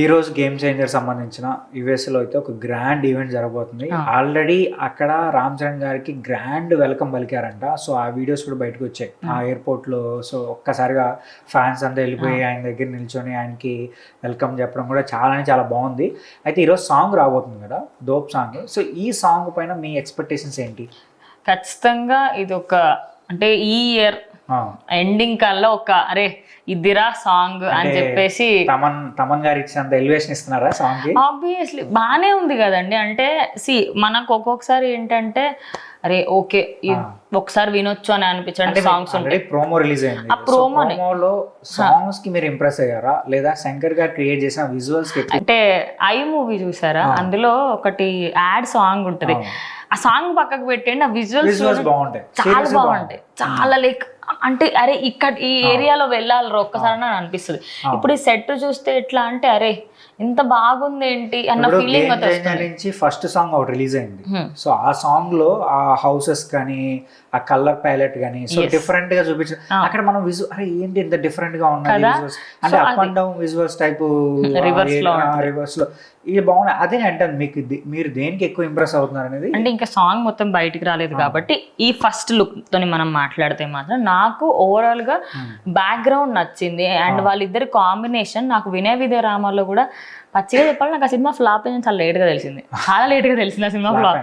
ఈ రోజు game changer సంబంధించిన యుఎస్లో అయితే ఒక గ్రాండ్ ఈవెంట్ జరగబోతుంది. ఆల్రెడీ అక్కడ రామ్ చరణ్ గారికి గ్రాండ్ వెల్కమ్ పలికారంట. సో ఆ వీడియోస్ కూడా బయటకు వచ్చాయి ఆ ఎయిర్పోర్ట్ లో. సో ఒక్కసారిగా ఫ్యాన్స్ అంతా వెళ్ళిపోయి ఆయన దగ్గర నిల్చొని ఆయనకి వెల్కమ్ చెప్పడం కూడా చాలా బాగుంది. అయితే ఈరోజు సాంగ్ రాబోతుంది కదా, దోప్ సాంగ్. సో ఈ సాంగ్ పైన మీ ఎక్స్పెక్టేషన్స్ ఏంటి? ఖచ్చితంగా ఇది ఒక అంటే ఈ ఇయర్ ఎండింగ్ కల్లా ఒక అరే ఇదిరా సాంగ్ అని చెప్పేసి తమన్ గారు ఇచ్చినంత ఎలివేషన్ ఇస్తున్నారా సాంగ్ కి? ఆబ్వియస్లీ బానే ఉంది కదండి. అంటే సి మనకు ఒక్కొక్కసారి ఏంటంటే అరే ఓకే ఒకసారి వినొచ్చు అని అనిపించండి. సాంగ్స్ ఉంటాయి. ప్రోమో రిలీజ్ అయింది. ఆ ప్రోమోలో సాంగ్స్ కి మీరు ఇంప్రెస్ అయ్యారా లేదా శంకర్ గారు క్రియేట్ చేసిన విజువల్స్ కి? అంటే ఐ మూవీ చూసారా, అందులో ఒకటి యాడ్ సాంగ్ ఉంటది. ఆ సాంగ్ పక్కకు పెట్టండి, ఆ విజువల్స్ బాగుంటాయి, చాలా బాగుంటాయి. చాలా లైక్ అంటే అరే ఇక్కడ ఈ ఏరియాలో వెళ్ళాలి ఒక్కసారి అని అనిపిస్తుంది. ఇప్పుడు ఈ సెట్ చూస్తే ఎట్లా అంటే అరే ఇంత బాగుంది ఏంటి అన్న ఫీలింగ్ నుంచి ఫస్ట్ సాంగ్ ఒకటి రిలీజ్ అయింది. సో ఆ సాంగ్ లో ఆ హౌసెస్ కానీ ఆ కలర్ ప్యాలెట్ కానీ సో డిఫరెంట్ గా చూపించారు. అక్కడ మనం అరే ఏంటి ఇంత డిఫరెంట్ గా ఉన్నది విజువల్స్ అంటే up and down visuals type reverse లో ఇది బాగున్నాయి. అదే అంటాను మీకు మీరు దేనికి ఎక్కువ ఇంప్రెస్ అవుతున్నారు అనేది. అంటే ఇంకా సాంగ్ మొత్తం బయటికి రాలేదు కాబట్టి ఈ ఫస్ట్ లుక్ తోని మనం మాట్లాడితే మాత్రం నాకు ఓవరాల్ గా బ్యాక్గ్రౌండ్ నచ్చింది. అండ్ వాళ్ళిద్దరి కాంబినేషన్ నాకు వినయ విజయ రామాలో కూడా పచ్చిగా చెప్పాలి నాకు ఆ సినిమా ఫ్లాప్ అయింది చాలా లేట్గా తెలిసింది. ఆ సినిమా ఫ్లాప్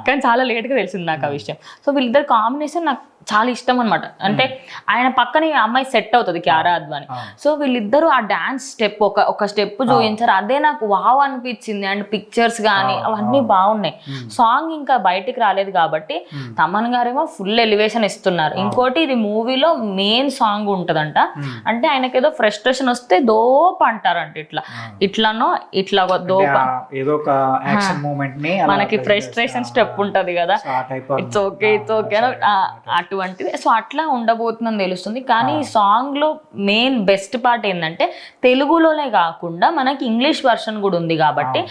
కానీ చాలా లేట్గా తెలిసింది నాకు ఆ విషయం. సో వీళ్ళిద్దరు కాంబినేషన్ నాకు చాలా ఇష్టం అనమాట. అంటే ఆయన పక్కన అమ్మాయి సెట్ అవుతుంది క్యారా అద్వాని. సో వీళ్ళిద్దరూ ఆ డాన్స్ స్టెప్ ఒక స్టెప్ చూపించారు, అదే నాకు వావ్ అనిపించింది. అండ్ పిక్చర్స్ కానీ అవన్నీ బాగున్నాయి. సాంగ్ ఇంకా బయటికి రాలేదు కాబట్టి తమన్ గారేమో ఫుల్ ఎలివేషన్ ఇస్తున్నారు. ఇంకోటి ఇది మూవీలో మెయిన్ సాంగ్ ఉంటదంట. అంటే ఆయనకి ఏదో ఫ్రస్ట్రేషన్ వస్తే దోప్ అంటారంట. ఇట్లానో ఇట్లా దోప్ ఏదో ఒక యాక్షన్ మూమెంట్ ని మనకి ఫ్రస్ట్రేషన్ స్టెప్ ఉంటది కదా, ఇట్స్ ఓకే అటువంటిది. సో అట్లా ఉండబోతుందని తెలుస్తుంది. కానీ ఈ సాంగ్ లో మెయిన్ బెస్ట్ పార్ట్ ఏంటంటే తెలుగులోనే కాకుండా మనకి ఇంగ్లీష్ వర్షన్ కూడా ఉంది కాబట్టి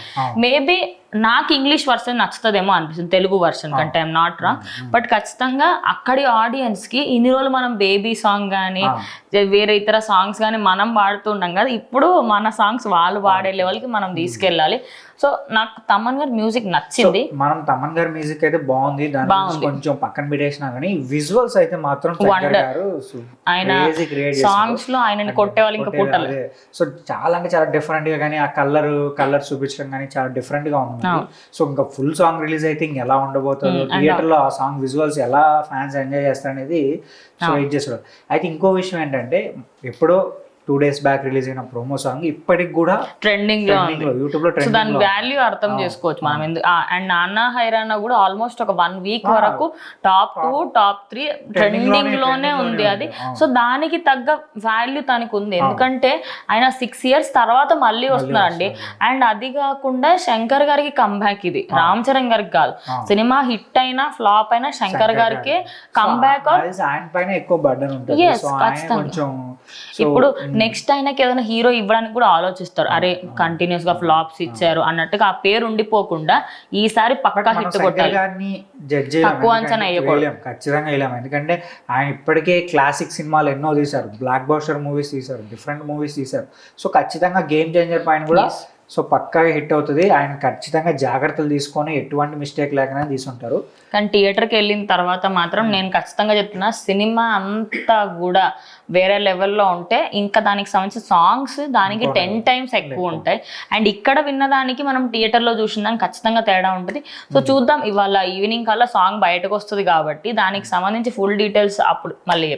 మేబీ నాకు ఇంగ్లీష్ వర్షన్ నచ్చుతుందేమో అనిపిస్తుంది తెలుగు వర్షన్ కంటే. I'm not wrong. బట్ ఖచ్చితంగా అక్కడి ఆడియన్స్ కి ఇన్ని రోజులు మనం బేబీ సాంగ్ కానీ వేరే ఇతర సాంగ్స్ కానీ మనం పాడుతుంటాం కదా, ఇప్పుడు మన సాంగ్స్ వాళ్ళు పాడే లెవెల్కి మనం తీసుకెళ్ళాలి. సో నాకు తమన్ గారి మ్యూజిక్ నచ్చింది. మనం తమన్ గారి మ్యూజిక్ అయితే బాగుంది, కొంచెం పక్కన పెట్టేసినా కానీ విజువల్స్ అయితే మాత్రం ఆయన సాంగ్స్ లో ఆయనని కొట్టే వాళ్ళు ఇంకా పుట్టాలి. సో చాలా అంటే చాలా డిఫరెంట్ గా కానీ ఆ కలర్ చూపించడం కానీ చాలా డిఫరెంట్ గా ఉంది. సో ఇంకా ఫుల్ సాంగ్ రిలీజ్ అయితే ఇంక ఎలా ఉండబోతుందో, థియేటర్ లో ఆ సాంగ్ విజువల్స్ ఎలా ఫ్యాన్స్ ఎంజాయ్ చేస్తారు అనేది సో వెయిట్ చేస్తారు. అయితే ఇంకో విషయం ఏంటంటే ఎప్పుడో 2 days బ్యాక్ రిలీజ్ అయిన ప్రోమో సాంగ్ ఇప్పటికి కూడా ట్రెండింగ్ లో యూట్యూబ్ లో దాని వాల్యూ అర్థం చేసుకోవచ్చు మనం. ఎందుకు అండ్ నాన్న హైరానా కూడా ఆల్మోస్ట్ ఒక 1 week వరకు టాప్ 2 టాప్ 3 ట్రెండింగ్ లోనే ఉంది అది. సో దానికి తగ్గ వాల్యూ తనకు ఉంది. ఎందుకంటే ఆయన 6 years తర్వాత మళ్ళీ వస్తున్నారండి. అండ్ అది కాకుండా శంకర్ గారికి కంబ్యాక్ ఇది, రామ్ చరణ్ గారికి కాదు. సినిమా హిట్ అయినా ఫ్లాప్ అయినా శంకర్ గారికి కంబ్యాక్. ఇప్పుడు నెక్స్ట్ ఆయనకి ఏదైనా హీరో ఇవ్వడానికి కూడా ఆలోచిస్తారు. అరే కంటిన్యూస్ గా ఫ్లాప్స్ ఇచ్చారు అన్నట్టుగా ఆ పేరు ఉండిపోకుండా ఈసారి పక్కా హిట్ కొట్టాలి. తక్కువ అంచనా వేయకూడదు. ఖచ్చితంగా వేయలేము. ఎందుకంటే ఆయన ఇప్పటికే క్లాసిక్ సినిమాలు ఎన్నో తీశారు, బ్లాక్ బస్టర్ మూవీస్ తీశారు, డిఫరెంట్ మూవీస్ తీశారు. సో ఖచ్చితంగా గేమ్ చేంజర్ పైన కూడా సో పక్కాగా హిట్ అవుతుంది. ఆయన ఖచ్చితంగా జాగ్రత్తలు తీసుకొని ఎటువంటి మిస్టేక్ లేకుండా తీసుకుంటారు. కానీ థియేటర్కి వెళ్ళిన తర్వాత మాత్రం నేను ఖచ్చితంగా చెప్తున్నా, సినిమా అంతా కూడా వేరే లెవెల్లో ఉంటే ఇంకా దానికి సంబంధించిన సాంగ్స్ దానికి 10 times ఎక్కువ ఉంటాయి. అండ్ ఇక్కడ విన్నదానికి మనం థియేటర్లో చూసిన దానికి ఖచ్చితంగా తేడా ఉంటుంది. సో చూద్దాం, ఇవాళ ఈవినింగ్ కల్లా సాంగ్ బయటకు వస్తుంది కాబట్టి దానికి సంబంధించి ఫుల్ డీటెయిల్స్ అప్పుడు మళ్ళీ